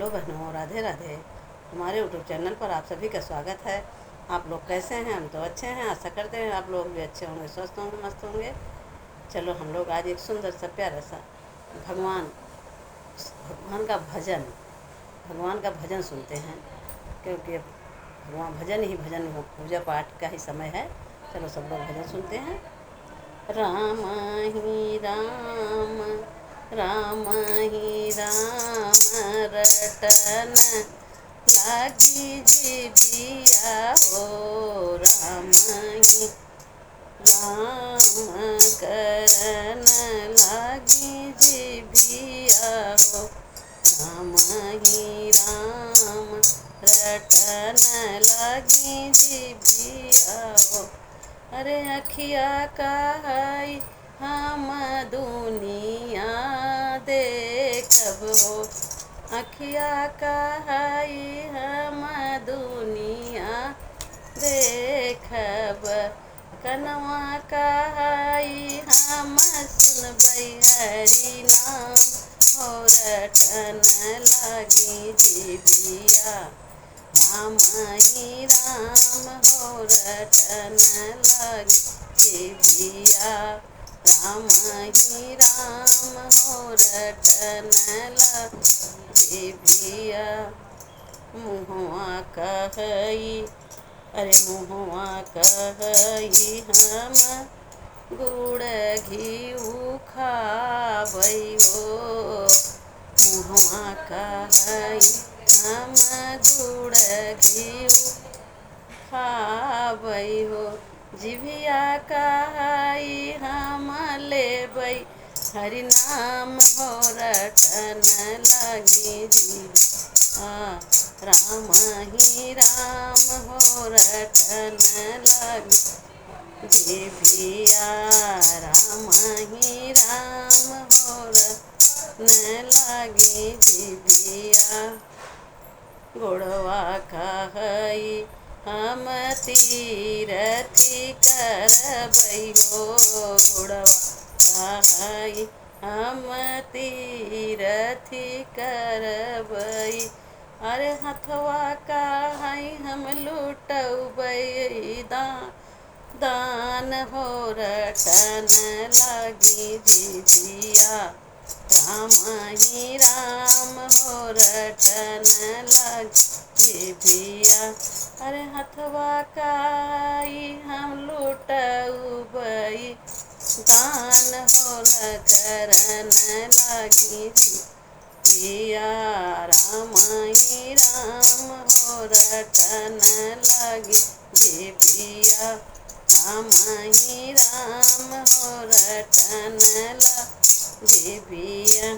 Hello बहनों, राधे राधे। हमारे YouTube channel पर आप सभी का स्वागत है। आप लोग कैसे हैं? हम तो अच्छे हैं। आशा करते हैं आप लोग भी अच्छे होंगे, स्वस्थ होंगे, मस्त होंगे। चलो हम लोग आज एक सुंदर सा प्यारा सा भगवान भगवान का भजन भगवान का भजन सुनते हैं, क्योंकि भगवान भजन ही भजन हो, पूजा पाठ का ही समय है। चलो सब लोग भजन सुनते हैं। राम ही राम, राम ही राम, रटन लागी जीविया हो। राम ही राम, करन लागी जीविया हो। राम ही राम, रटन लागी जीविया हो। अरे अखिया काई हम दुनिया देखब हो। अखिया काई हम दुनिया देखब। कनवा काई हम सुनबै हरि नाम हो। रटन लागी जीविया राम ही राम हो। रटन लागी जीविया राम ही राम हो। रटन लागी जीविया। मुहवा कहई, अरे मुहवा कहई हम गुड़ घी खाबै हो। मुहवा कहई हम गुड़ घी खाबै हो। जिभिया कहई हम लेबै हरि नाम हो। रटन लागी जीविया राम ही राम हो। रटन लागी जीविया राम ही राम हो। रटन लागी जीविया। गुड़वा कहई हम तीरथी करबै हो। गुड़वा कहई हम तीरथी करबै। अरे हथवा कहई हम लुटबै दान हो। रटन लागी जीविया राम ही राम हो। रटन लागी जीविया। अरे हथवा काई हम लुटबै दान हो। करन लागी जीविया राम ही राम हो। रटन लागी जीविया राम ही राम हो। रटन लागी जीविया।